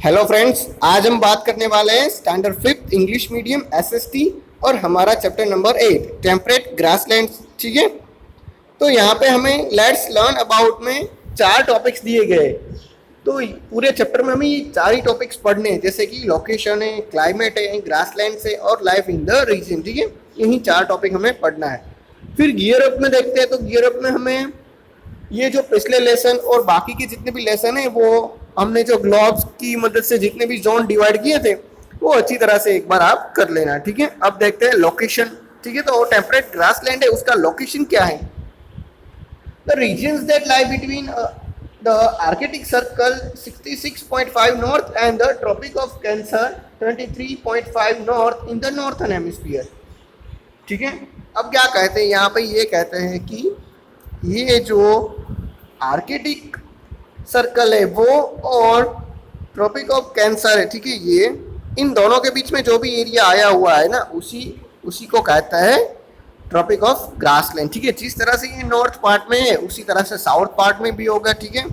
Hello friends, आज हम बात करने वाले हैं standard fifth English medium SST और हमारा चैप्टर नंबर 8 टेम्परेट ग्रासलैंड्स। ठीक है, तो यहाँ पे हमें लेट्स लर्न अबाउट में 4 टॉपिक्स दिए गए। तो पूरे चैप्टर में हमें ये 4 ही टॉपिक्स पढ़ने हैं, जैसे कि लोकेशन है, क्लाइमेट है, ग्रासलैंड्स है और लाइफ इन द रीजन। ठीक है, यही 4 टॉपिक हमें पढ़ना है। फिर गियर अप में देखते हैं, तो गियर अप में हमें ये जो पिछले लेसन और बाकी के जितने भी लेसन है वो हमने जो ग्लोब्स की मदद से जितने भी जोन डिवाइड किए थे वो अच्छी तरह से एक बार आप कर लेना। ठीक है, अब देखते हैं लोकेशन। ठीक है, तो टेम्परेट ग्रासलैंड है, उसका लोकेशन क्या है? The regions that lie between the Arctic circle 66.5 north and the Tropic of Cancer 23.5 north in the northern hemisphere. ठीक है, अब क्या कहते हैं यहाँ पे? ये कहते हैं कि ये जो आर्कटिक सर्कल है वो और ट्रॉपिक ऑफ कैंसर है, ठीक है, ये इन दोनों के बीच में जो भी एरिया आया हुआ है ना, उसी को कहता है ट्रॉपिक ऑफ ग्रासलैंड। ठीक है, जिस तरह से ये नॉर्थ पार्ट में है उसी तरह से साउथ पार्ट में भी होगा। ठीक है,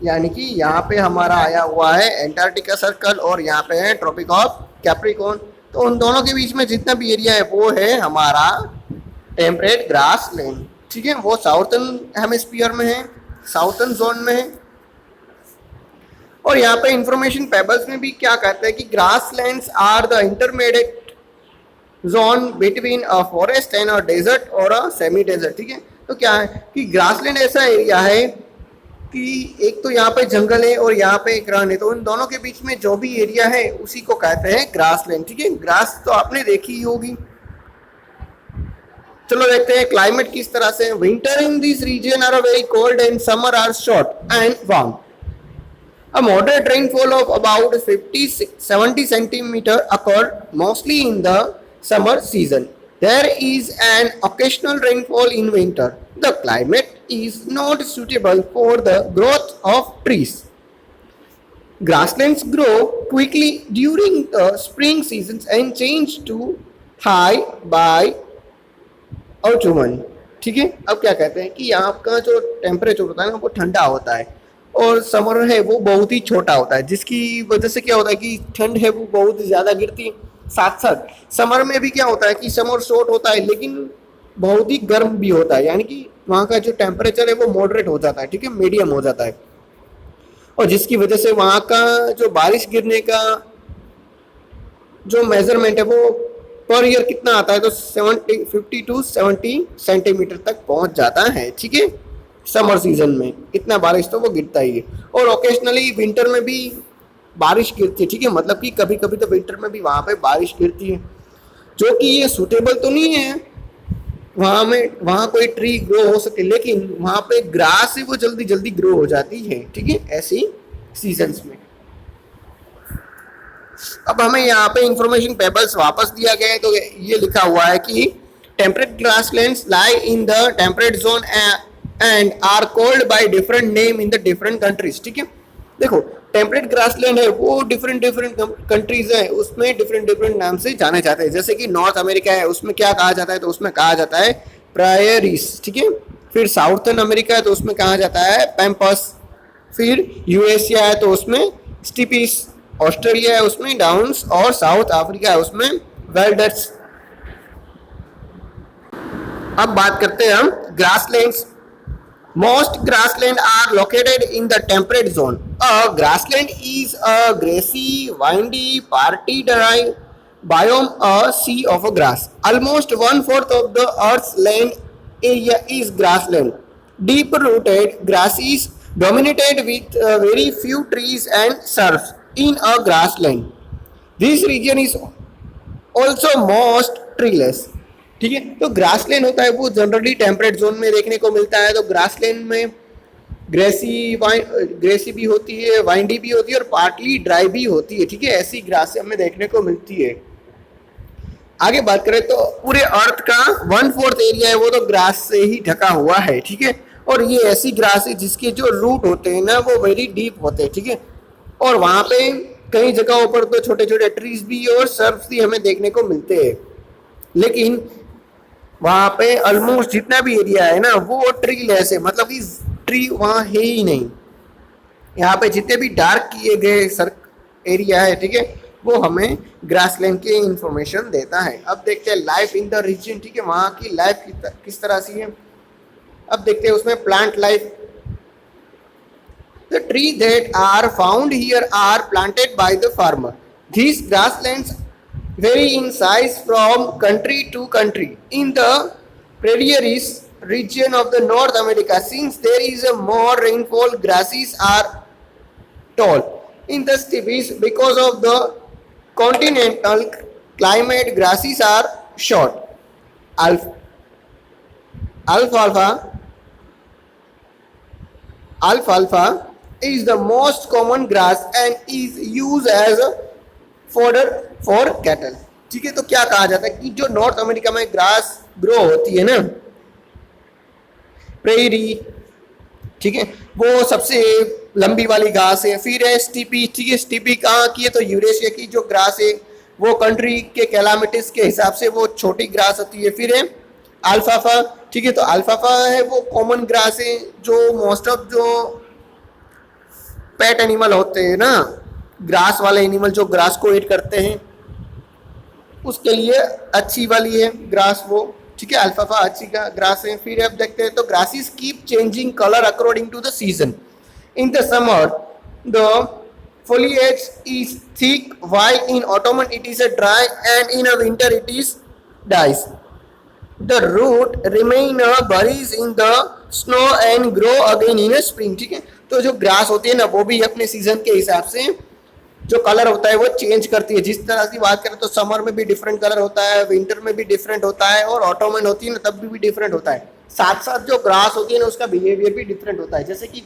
यानी कि यहाँ पे हमारा आया हुआ है एंटार्क्टिका सर्कल और यहाँ पे है ट्रॉपिक ऑफ कैप्रिकॉर्न। तो उन दोनों के बीच में जितना भी एरिया है वो है हमारा टेम्परेट ग्रासलैंड। ठीक है, वो साउथर्न हेमिस्फीयर में है, साउथर्न जोन में है। और यहाँ पे इंफॉर्मेशन पेबल्स में भी क्या कहते हैं कि grasslands are the intermediate zone between a forest and a desert और अ सेमी डेजर्ट। ठीक है, तो क्या है कि ग्रासलैंड ऐसा एरिया है कि एक तो यहाँ पे जंगल है और यहाँ पे एक रन है, तो इन दोनों के बीच में जो भी एरिया है उसी को कहते हैं ग्रासलैंड। ठीक है, ग्रास तो आपने देखी ही होगी। चलो देखते हैं क्लाइमेट किस तरह से। Winter in this region are very cold and summer are short and warm. A moderate rainfall of about 50-70 centimeter occur mostly in the summer season. There is an occasional rainfall in winter. The climate is not suitable for the growth of trees. Grasslands grow quickly during the spring seasons and change to high by autumn. ठीक है, अब क्या कहते हैं कि यहाँ का जो टेम्परेचर होता है ना वो ठंडा होता है और समर है वो बहुत ही छोटा होता है, जिसकी वजह से क्या होता है कि ठंड है वो बहुत ज़्यादा गिरती है। साथ साथ समर में भी क्या होता है कि समर शॉर्ट होता है लेकिन बहुत ही गर्म भी होता है, यानी कि वहाँ का जो टेम्परेचर है वो मॉडरेट हो जाता है। ठीक है, मीडियम हो जाता है, और जिसकी वजह से वहाँ का जो बारिश गिरने का जो मेजरमेंट है वो पर ईयर कितना आता है, तो 50 to 70 सेंटीमीटर तक पहुँच जाता है। ठीक है, समर सीजन में इतना बारिश तो वो गिरता ही है। और ओकेजनली विंटर में भी बारिश गिरती है। ठीक है, मतलब कि कभी कभी तो विंटर में भी वहाँ पे बारिश गिरती है, जो कि ये सूटेबल तो नहीं है वहाँ कोई ट्री ग्रो हो सके, लेकिन वहाँ पे ग्रास है वो जल्दी जल्दी ग्रो हो जाती है। ठीक है, ऐसी सीजन्स में। अब हमें यहाँ पे इंफॉर्मेशन पेपर्स वापस दिया गया है, तो ये लिखा हुआ है कि temperate grasslands lie in the temperate zone and are called by different name in the different countries. ठीक है, देखो टेम्परेट ग्रासलैंड है वो डिफरेंट कंट्रीज है, उसमें डिफरेंट नाम से जाने जाते हैं। जैसे कि नॉर्थ अमेरिका है, उसमें क्या कहा जाता है, तो उसमें कहा जाता है प्रायरीज। ठीक है, फिर साउथर्न अमेरिका है तो उसमें कहा जाता है पैम्पस। फिर यूएसए है तो उसमें स्टीपीस। ऑस्ट्रेलिया है उसमें डाउन्स, और साउथ अफ्रीका है उसमें वेल्डर्स। अब बात करते हैं हम grasslands. Most grassland are located in the temperate zone. A grassland is a grassy, windy, party dry biome, a sea of grass. Almost 1/4 of the Earth's land area is grassland. Deep-rooted grasses dominated with very few trees and shrubs in a grassland. This region is also most treeless. ठीक है, तो grassland होता है वो generally temperate zone में देखने को मिलता है। तो ग्रासलैंड में ग्रेसी भी होती है, वाइंडी भी होती है और पार्टली ड्राई भी होती है। ठीक है, ऐसी ग्रास हमें देखने को मिलती है। आगे बात करें तो पूरे अर्थ का 1/4 एरिया है वो तो ग्रास से ही ढका हुआ है। ठीक है, और ये ऐसी ग्रास है जिसके जो रूट होते हैं ना वो वेरी डीप होते हैं। ठीक है, और वहाँ पे कई जगहों पर तो छोटे छोटे ट्रीज भी और सर्फ्स भी हमें देखने को मिलते हैं, लेकिन वहाँ पे ऑलमोस्ट जितना भी एरिया है ना वो ट्री लेस है, मतलब कि ट्री वहाँ है ही नहीं। यहाँ पे जितने भी डार्क किए गए सर एरिया है, ठीक है, वो हमें ग्रासलैंड की इंफॉर्मेशन देता है। अब देखते हैं लाइफ इन द रीजन, ठीक है, वहाँ की लाइफ किस तरह से है। अब देखते हैं उसमें plant life. The trees that are found here are planted by the farmer. These grasslands vary in size from country to country. In the prairies region of the North America, since there is a more rainfall, grasses are tall. In the steppes, because of the continental climate, grasses are short. Alfalfa Alfalfa is the most common grass and is used as a fodder for cattle. ठीक है, तो क्या कहा जाता है कि जो north America में ग्रास ग्रो होती है ना, प्रेरी, ठीक है, वो सबसे लंबी वाली घास है। फिर है स्टीपी, ठीक है, स्टीपी कहाँ की है, तो यूरेशिया की जो ग्रास है वो कंट्री के कैलामिटीज के हिसाब से वो छोटी ग्रास होती है। फिर है अल्फाफा, ठीक है, तो अल्फाफा है वो कॉमन ग्रास है जो मोस्ट ऑफ जो पेट एनिमल होते हैं ना, ग्रास वाले एनिमल जो ग्रास को ईट करते हैं, उसके लिए अच्छी वाली है ग्रास वो, ठीक है, अल्फाफा अच्छी का ग्रास है। फिर अब देखते हैं तो grasses keep changing colour according to the season. In the summer the foliage is thick while in autumn it is a dry and in a winter it is dies. The root remain buries in the snow and grow again in a spring, ठीक है, तो जो grass होती है ना वो भी अपने सीजन के हिसाब से जो कलर होता है वो चेंज करती है। जिस तरह की बात करें तो समर में भी डिफरेंट कलर होता है, विंटर में भी डिफरेंट होता है, और ऑटोमन होती है ना तब भी डिफरेंट होता है। साथ साथ जो ग्रास होती है ना उसका बिहेवियर भी डिफरेंट होता है। जैसे कि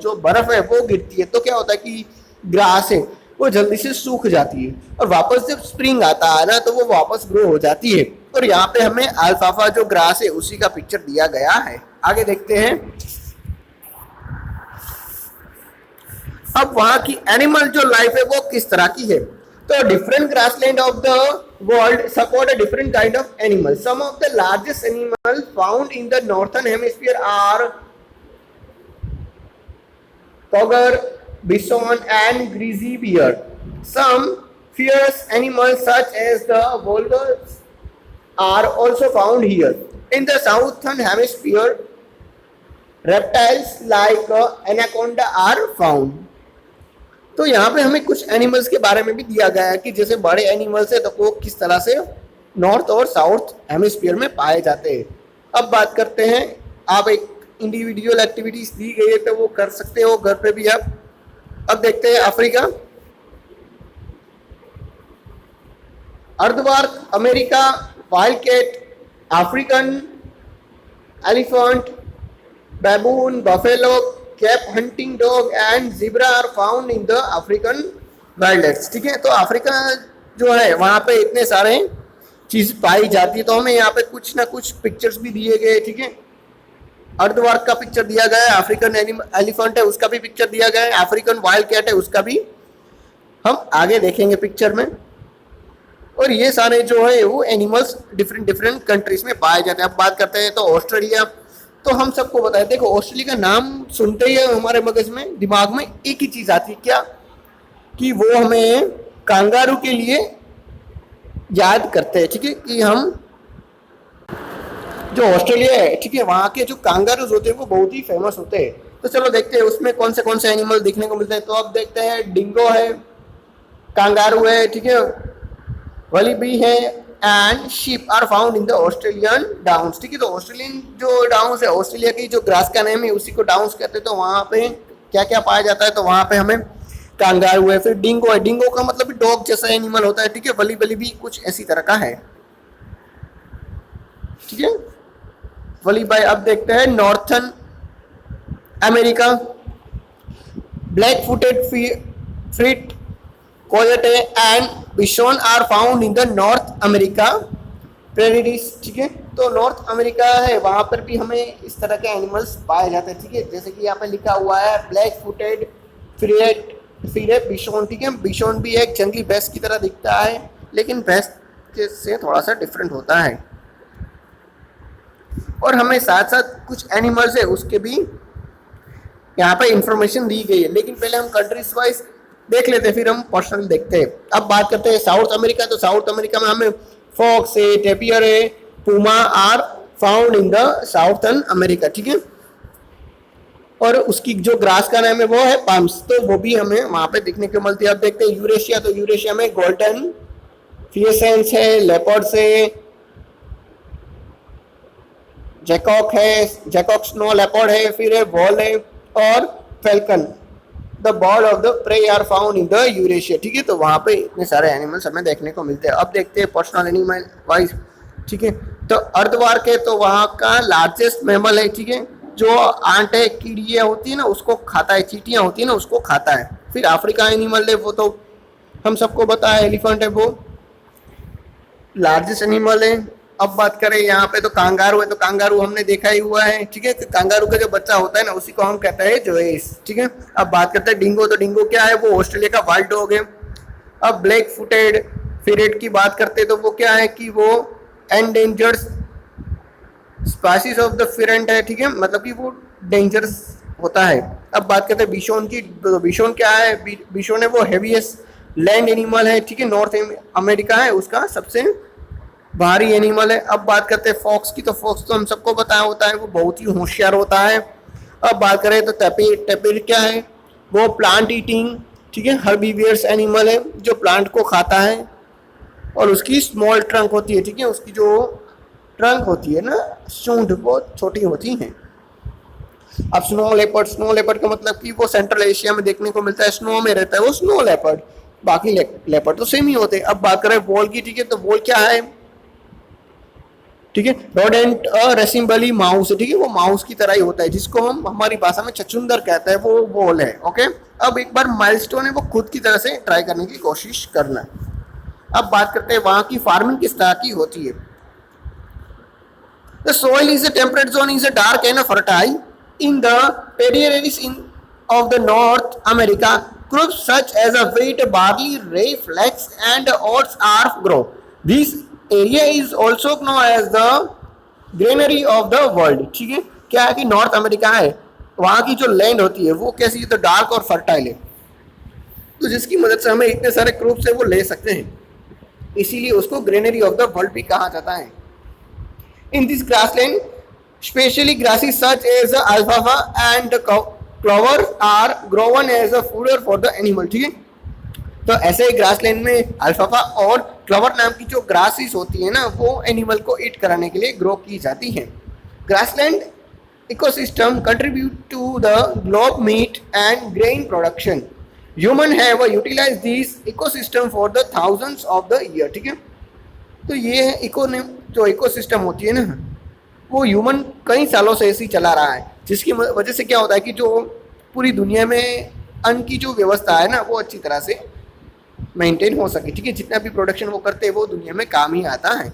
जो बर्फ है वो गिरती है तो क्या होता है कि ग्रास है वो जल्दी से सूख जाती है, और वापस जब स्प्रिंग आता है ना तो वो वापस ग्रो हो जाती है। और यहाँ पे हमें अल्फाफा जो ग्रास है उसी का पिक्चर दिया गया है। आगे देखते हैं। अब वहां की एनिमल जो लाइफ है वो किस तरह की है, तो different grassland of the world support a different kind of animal. Some of the largest animal found in the northern hemisphere are cougar, bison and grizzly bear. Some fierce animals such as the vultures are also found here. In the southern hemisphere, reptiles like anaconda are found. तो यहाँ पे हमें कुछ animals के बारे में भी दिया गया है कि जैसे बड़े एनिमल्स है तो वो किस तरह से नॉर्थ और साउथ हेमिस्फीयर में पाए जाते हैं। अब बात करते हैं, आप एक इंडिविजुअल एक्टिविटीज दी गई है तो वो कर सकते हो घर पे भी आप। अब देखते हैं Africa, aardvark America, wild cat, African elephant, baboon, buffalo, cape hunting dog and zebra are found in the African wildlife. ठीक है, तो अफ्रीका जो है वहाँ पे इतने सारे चीज़ पाई जाती है, तो हमें यहाँ पे कुछ ना कुछ पिक्चर्स भी दिए गए। ठीक है, अर्धवार्क का पिक्चर दिया गया है, अफ्रीकन एलिफेंट है उसका भी पिक्चर दिया गया है, अफ्रीकन वाइल्ड कैट है उसका भी हम आगे देखेंगे पिक्चर में। और ये सारे जो है वो एनिमल्स डिफरेंट डिफरेंट कंट्रीज में पाए जाते हैं। अब बात करते हैं तो ऑस्ट्रेलिया, तो हम सबको बताए, देखो ऑस्ट्रेलिया का नाम सुनते ही हमारे मगज में दिमाग में एक ही चीज़ आती है, क्या कि वो हमें कांगारू के लिए याद करते हैं। ठीक है, कि हम जो ऑस्ट्रेलिया है, ठीक है, वहाँ के जो कांगारूज होते हैं वो बहुत ही फेमस होते हैं। तो चलो देखते हैं उसमें कौन से एनिमल देखने को मिलते हैं। तो अब देखते हैं, डिंगो है, कांगारू है, ठीक है, वलीबी है and sheep are found in the Australian downs. ठीक है, तो ऑस्ट्रेलियन जो डाउन्स है, ऑस्ट्रेलिया की जो ग्रास का नेम है उसी को डाउन्स कहते हैं। तो वहाँ पे क्या क्या पाया जाता है, तो वहाँ पे हमें कांगारू है, फिर डिंगो है, डिंगो का मतलब डॉग जैसा एनिमल होता है। ठीक है, वली भी कुछ ऐसी तरह का है। ठीक है, वली बाय। अब देखते हैं northern America, black footed ferret coyote and bison are found in the North America prairies. ठीक है, तो नॉर्थ अमेरिका है वहाँ पर भी हमें इस तरह के एनिमल्स पाए जाते हैं। ठीक है, जैसे कि यहाँ पे लिखा हुआ है ब्लैक फुटेड फ्रीट बिशॉन। ठीक है, बिशॉन भी एक जंगली भैंस की तरह दिखता है, लेकिन भैंस से थोड़ा सा डिफरेंट होता है। और हमें साथ साथ कुछ एनिमल्स है उसके भी यहाँ पे इंफॉर्मेशन दी गई है, लेकिन पहले हम कंट्रीज वाइज देख लेते हैं, फिर हम पर्सनल देखते हैं। अब बात करते हैं साउथ अमेरिका। तो साउथ अमेरिका में हमें फॉक्स है, टेपियर है, puma are found in the southern America, ठीक है। और उसकी जो ग्रास का नाम है वो है पाम्स, तो वो भी हमें वहां पे देखने को मिलती है। अब देखते हैं यूरेशिया। तो यूरेशिया में गोल्डन फिएसेंस है, लेपर्ड्स है, जैकॉक है, जैकॉक स्नो लेपर्ड है, फिर है वॉल है और falcon. The bird of the prey are found in the Eurasia, ठीक है। तो वहां पे इतने सारे एनिमल्स हमें देखने को मिलते हैं। अब देखते हैं पर्सनल एनिमल वाइज, ठीक है। तो अर्धवार्क है, तो वहां का लार्जेस्ट मैमल है, ठीक है। जो आंटे कीड़ियाँ होती है ना उसको खाता है, चींटियाँ होती है ना उसको खाता है। फिर अफ्रीका एनिमल है, वो तो हम सबको पता है, एलिफेंट है, वो लार्जेस्ट एनिमल है। अब बात करें यहाँ पे तो कांगारू है, तो कांगारू हमने देखा ही हुआ है, ठीक है। तो कांगारू का जो बच्चा होता है ना उसी को हम कहते हैं जोएस, ठीक है। अब बात करते हैं डिंगो। तो डिंगो क्या है, वो ऑस्ट्रेलिया का वाइल्ड डॉग है। अब ब्लैक फुटेड फेरेट की बात करते हैं तो वो क्या है कि वो एंडेंजर्ड स्पीशीज ऑफ द फेरेंट है, ठीक है, मतलब कि वो डेंजरस होता है। अब बात करते हैं बिशोन की। तो बिशोन क्या है, बिशोन है वो हेवीएस्ट लैंड एनिमल है, ठीक है, नॉर्थ अमेरिका है उसका सबसे भारी एनिमल है। अब बात करते हैं फॉक्स की। तो फॉक्स तो हम सबको पता होता है वो बहुत ही होशियार होता है। अब बात करें तो टैपिर। टैपिर क्या है, वो प्लांट ईटिंग, ठीक है, हर्बीवियर्स एनिमल है जो प्लांट को खाता है और उसकी स्मॉल ट्रंक होती है, ठीक है, उसकी जो ट्रंक होती है ना सूंड बहुत छोटी होती है। अब स्नो लेपर्ड। स्नो लेपर्ड का मतलब कि वो सेंट्रल एशिया में देखने को मिलता है, स्नो में रहता है वो स्नो लेपर्ड, बाकी लेपर्ड तो सेम ही होते हैं। अब बात करें वॉल की, ठीक है। तो वॉल क्या है, ठीक है, रोडेंट रेसिम्बली माउस, ठीक है, वो माउस की तरह ही होता है जिसको हम हमारी भाषा में छछूंदर कहते हैं, वो वॉल है, ओके। अब एक बार माइलस्टोन है वो खुद की तरह से ट्राई करने की कोशिश करना। अब बात करते हैं वहां की फार्मिंग किस तरह की होती है। The soil is a temperate zone, is a dark and a fertile. In the prairies of the North America, crops such as a wheat, barley, rye, flax, and oats are grown. This area is also known as the granary of the world. ठीक है, क्या है कि north America है, वहाँ की जो land होती है वो कैसी है, तो डार्क और फर्टाइल है, तो जिसकी मदद से हमें इतने सारे क्रॉप्स है वो ले सकते हैं, इसीलिए उसको ग्रेनरी ऑफ द वर्ल्ड भी कहा जाता है। In this grassland, especially grasses such as alfalfa and clover are grown as a fodder for the animal, ठीक है। तो ऐसे ग्रासलैंड में अल्फाफा और क्लवर नाम की जो ग्रासेस होती है ना वो एनिमल को ईट कराने के लिए ग्रो की जाती है। Grassland ecosystem contribute to the globe meat and grain production. Human have utilise this ecosystem for the thousands of the year, ठीक है। तो ये जो इकोसिस्टम होती है ना वो ह्यूमन कई सालों से ऐसे ही चला रहा है, जिसकी वजह से क्या होता है कि जो पूरी दुनिया में अन्न की जो व्यवस्था है ना वो अच्छी तरह से मेंटेन हो सके, ठीक है। जितना भी प्रोडक्शन वो करते हैं वो दुनिया में काम ही आता है।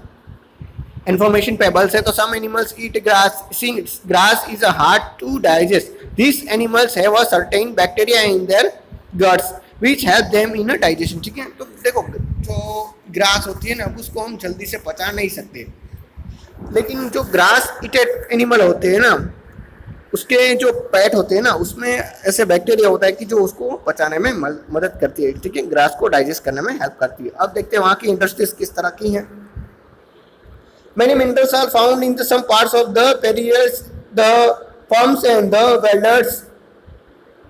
इन्फॉर्मेशन पेबल्स है, तो some animals eat grass, since grass is hard to digest. This animals have a certain bacteria in their guts which help them in digestion, ठीक है। तो देखो जो ग्रास होती है ना उसको हम जल्दी से पचा नहीं सकते, लेकिन जो ग्रास ईटेड एनिमल होते हैं ना उसके जो पेट होते हैं ना उसमें ऐसे बैक्टीरिया होता है कि जो उसको पचाने में मदद करती है, ठीक है, ग्रास को डाइजेस्ट करने में हेल्प करती है। अब देखते हैं वहाँ की इंडस्ट्रीज किस तरह की हैं। Many minerals are found in some parts of the prairies, the farms and the welders.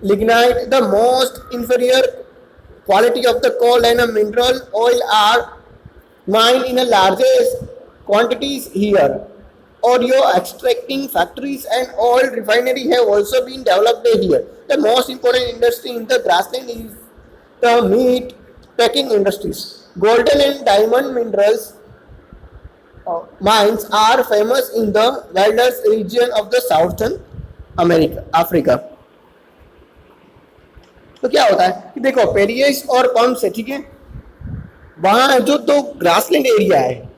Lignite, the most inferior quality of the coal and mineral oil are mined in a largest quantities here. Audio extracting factories and oil refinery have also been developed here. The most important industry in the grassland is the meat packing industries. Golden and diamond minerals mines are famous in the wilderness region of the southern Africa. तो क्या होता है कि देखो पेरियस और pumps है, ठीक है, वहां जो तो ग्रासलैंड एरिया है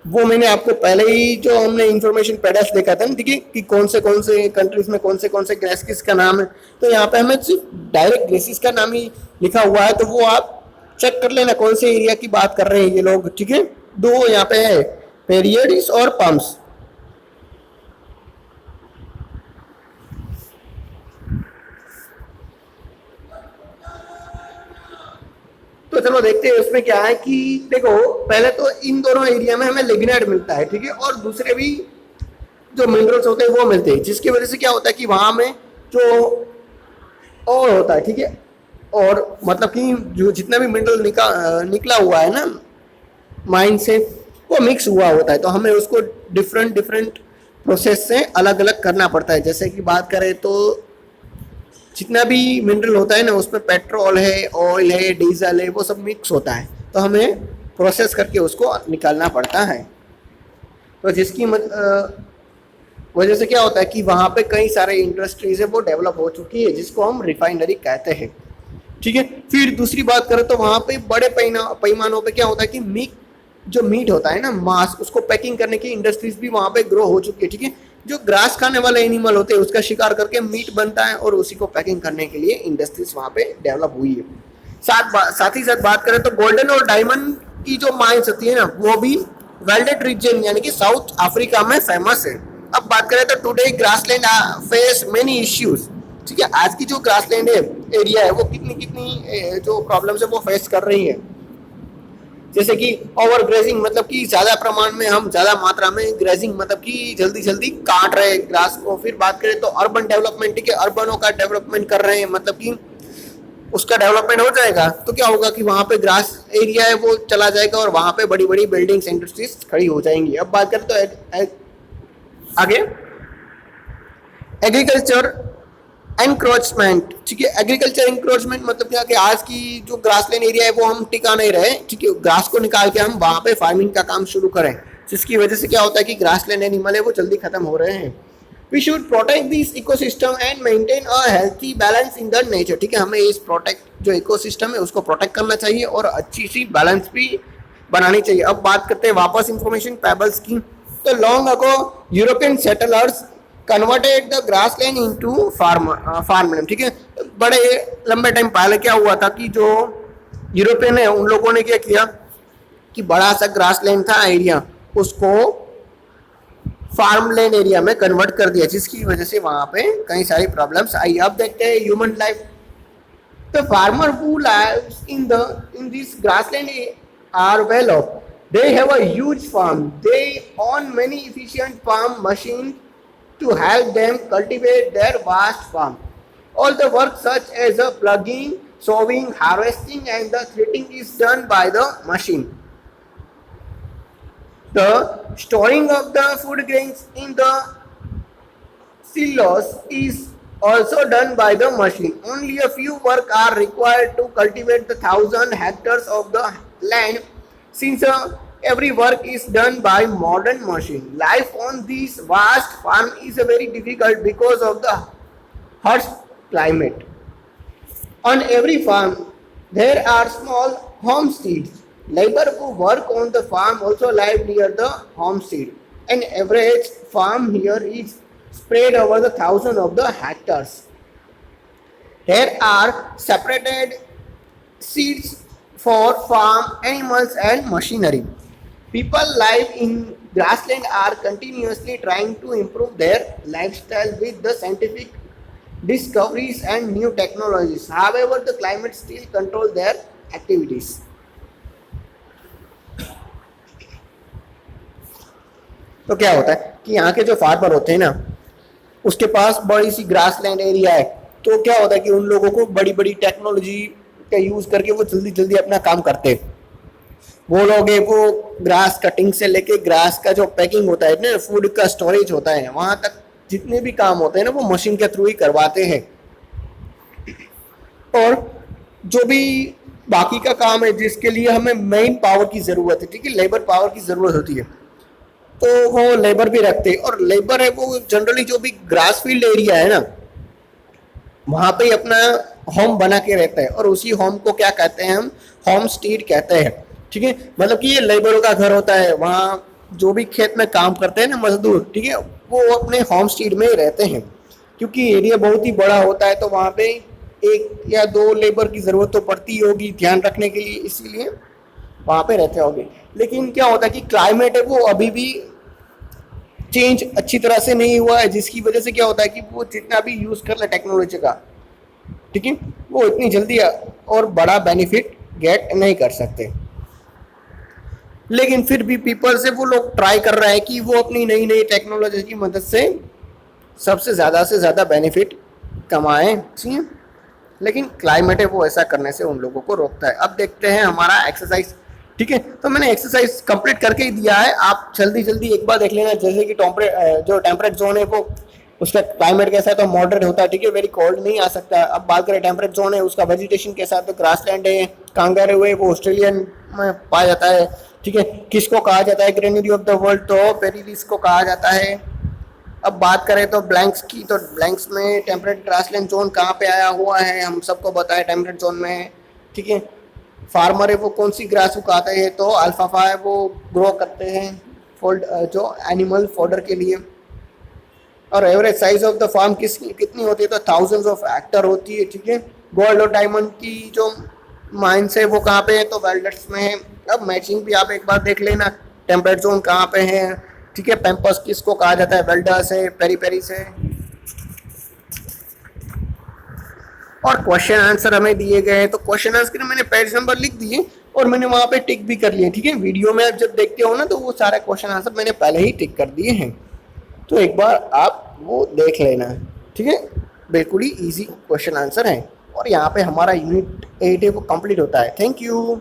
वो मैंने आपको पहले ही जो हमने इंफॉर्मेशन पेडल्स देखा था ना, ठीक है, कि कौन से कंट्रीज में कौन से ग्रेसिस का नाम है। तो यहाँ पे हमें सिर्फ डायरेक्ट ग्रेसिस का नाम ही लिखा हुआ है, तो वो आप चेक कर लेना कौन से एरिया की बात कर रहे हैं ये लोग, ठीक है। दो यहाँ पे है पेरियड्स और पंप्स। चलो देखते हैं उसमें क्या है कि देखो पहले तो इन दोनों एरिया में हमें लिग्नाइट मिलता है, ठीक है, और दूसरे भी जो मिनरल्स होते हैं वो मिलते हैं, जिसकी वजह से क्या होता है कि वहां में जो और होता है, ठीक है, और मतलब कि जो जितना भी मिनरल निकला हुआ है ना माइन से, वो मिक्स हुआ होता है, तो हमें उसको डिफरेंट डिफरेंट प्रोसेस से अलग अलग करना पड़ता है। जैसे कि बात करें तो जितना भी मिनरल होता है ना उसमें पेट्रोल है, ऑयल है, डीजल है, वो सब मिक्स होता है, तो हमें प्रोसेस करके उसको निकालना पड़ता है। तो जिसकी वजह से क्या होता है कि वहाँ पे कई सारे इंडस्ट्रीज है वो डेवलप हो चुकी है, जिसको हम रिफाइनरी कहते हैं, ठीक है। फिर दूसरी बात करें तो वहाँ पे बड़े पैमानों पे क्या होता है कि जो मीट होता है ना मांस, उसको पैकिंग करने की इंडस्ट्रीज भी वहाँ पे ग्रो हो चुकी है, ठीक है। जो ग्रास खाने वाले एनिमल होते हैं उसका शिकार करके मीट बनता है और उसी को पैकिंग करने के लिए इंडस्ट्रीज वहाँ पे डेवलप हुई है। साथ ही साथ बात करें तो गोल्डन और डायमंड की जो माइंस होती है ना वो भी वेल्डेड रीजन यानी कि साउथ अफ्रीका में फेमस है। अब बात करें तो today grassland face many issues, ठीक है। आज की जो ग्रासलैंड एरिया है वो कितनी जो प्रॉब्लम्स है वो फेस कर रही है, जैसे कि ओवर ग्रेजिंग, मतलब कि ज्यादा प्रमाण में हम ज्यादा मात्रा में ग्रेजिंग मतलब कि जल्दी जल्दी काट रहे हैं ग्रास को। फिर बात करें तो अर्बन डेवलपमेंट, ठीक है, अर्बनों का डेवलपमेंट कर रहे हैं, मतलब कि उसका डेवलपमेंट हो जाएगा तो क्या होगा कि वहां पे ग्रास एरिया है वो चला जाएगा और वहां पे बड़ी बड़ी बिल्डिंग्स इंडस्ट्रीज खड़ी हो जाएंगी। अब बात करें तो आगे एग्रीकल्चर एनक्रोचमेंट, ठीक है। एग्रीकल्चर एनक्रोचमेंट मतलब क्या कि आज की जो ग्रासलैंड एरिया है वो हम टिका नहीं रहे, ठीक है, ग्रास को निकाल के हम वहां पे फार्मिंग का काम शुरू करें, जिसकी वजह से क्या होता है कि ग्रासलैंड एनिमल है वो जल्दी खत्म हो रहे हैं। We should protect this ecosystem and maintain a healthy balance in the nature, ठीक है। हमें इस प्रोटेक्ट जो इकोसिस्टम है उसको प्रोटेक्ट करना चाहिए और अच्छी सी बैलेंस भी बनानी चाहिए। अब बात करते हैं वापस इंफॉर्मेशन पेबल्स की। तो long ago European settlers converted the grassland into farmland, ठीक है। बड़े लंबे टाइम पहले क्या हुआ था कि जो यूरोपियन है उन लोगों ने क्या किया कि बड़ा सा ग्रासलैंड था एरिया, उसको फार्मलैंड एरिया में कन्वर्ट कर दिया, जिसकी वजह से वहां पे कई सारी प्रॉब्लम्स आई। अब देखते हैं human life. The farmer who lives in this grassland are well off. They have a huge farm. They own many efficient farm machines to help them cultivate their vast farm. All the work such as the plugging, sowing, harvesting and the threshing is done by the machine. The storing of the food grains in the silos is also done by the machine. Only a few work are required to cultivate the 1,000 hectares of the land, since every work is done by modern machine. Life on this vast farm is very difficult because of the harsh climate. On every farm there are small homesteads. Labor who work on the farm also live near the homestead. An average farm here is spread over the thousands of the hectares. There are separated seats for farm animals and machinery. People live in grassland are continuously trying to improve their lifestyle with the scientific discoveries and new technologies. However, the climate still controls their activities. तो क्या होता है कि यहाँ के जो farmer होते हैं ना उसके पास बड़ी सी ग्रासलैंड एरिया है, तो क्या होता है कि उन लोगों को बड़ी बड़ी टेक्नोलॉजी का यूज करके वो जल्दी जल्दी अपना काम करते हैं। वो लोग वो ग्रास कटिंग से लेके ग्रास का जो पैकिंग होता है ना, फूड का स्टोरेज होता है, वहां तक जितने भी काम होते हैं ना वो मशीन के थ्रू ही करवाते हैं। और जो भी बाकी का काम है जिसके लिए हमें मेन पावर की जरूरत है, ठीक है, लेबर पावर की जरूरत होती है, तो वो लेबर भी रखते हैं। और लेबर है वो जनरली जो भी ग्रास फील्ड एरिया है ना वहां पे अपना होम बना के रहता है, और उसी होम को क्या कहते हैं हम, होम स्टेड कहते हैं, ठीक है। मतलब कि ये लेबरों का घर होता है, वहाँ जो भी खेत में काम करते हैं ना मजदूर, ठीक है, वो अपने होम स्टेड में ही रहते हैं। क्योंकि एरिया बहुत ही बड़ा होता है तो वहाँ पे 1 या 2 लेबर की जरूरत तो पड़ती होगी ध्यान रखने के लिए, इसीलिए वहाँ पे रहते होंगे। लेकिन क्या होता है कि क्लाइमेट है वो अभी भी चेंज अच्छी तरह से नहीं हुआ है, जिसकी वजह से क्या होता है कि वो जितना भी यूज कर ले टेक्नोलॉजी का, ठीक है, वो इतनी जल्दी और बड़ा बेनिफिट गेट नहीं कर सकते। लेकिन फिर भी पीपल से वो लोग ट्राई कर रहे हैं कि वो अपनी नई नई टेक्नोलॉजी की मदद से ज़्यादा बेनिफिट कमाएं, ठीक है। लेकिन क्लाइमेट है वो ऐसा करने से उन लोगों को रोकता है। अब देखते हैं हमारा एक्सरसाइज, ठीक है। तो मैंने एक्सरसाइज कंप्लीट करके ही दिया है, आप जल्दी जल्दी एक बार देख लेना। जैसे कि जो टेम्परेट जोन है वो उसका क्लाइमेट कैसा है, तो मॉडरेट होता है, ठीक है, वेरी कोल्ड नहीं आ सकता। अब बात करें टेम्परेट जोन है उसका वेजिटेशन कैसा है, तो ग्रासलैंड है, कांगारू है वो ऑस्ट्रेलियन में पाया जाता है, ठीक है। किसको कहा जाता है ग्रेनरी ऑफ द वर्ल्ड, तो पेरिस को कहा जाता है। अब बात करें तो ब्लैंक्स की, तो ब्लैंक्स में टेम्परेट ग्रासलैंड जोन कहाँ पे आया हुआ है, हम सबको बताया टेम्परेट जोन में है, ठीक है। फार्मर है वो कौन सी ग्रास उगाते हैं, तो अल्फाफा है वो ग्रो करते हैं फोल्ड जो एनिमल फॉडर के लिए। और average size of the farm कितनी होती है, तो थाउजेंड्स ऑफ हेक्टर होती है, ठीक है। गोल्ड और डायमंड की जो माइंस है वो कहाँ पे है, तो वेल्डर्स में है। अब मैचिंग भी आप एक बार देख लेना, टेम्परेट जोन कहाँ पे है, ठीक है। पैम्पस किसको कहा जाता है, वेल्डर्स है, पेरी पेरी से। और क्वेश्चन आंसर हमें दिए गए हैं, तो क्वेश्चन आंसर मैंने पेज नंबर लिख दिए और मैंने वहाँ पे टिक भी कर लिए, ठीक है। वीडियो में आप जब देखते हो ना तो वो सारे क्वेश्चन आंसर मैंने पहले ही टिक कर दिए हैं, तो एक बार आप वो देख लेना, ठीक है। बिल्कुल ही इजी क्वेश्चन आंसर है। और यहाँ पे हमारा यूनिट 8 है वो कंप्लीट होता है। Thank you.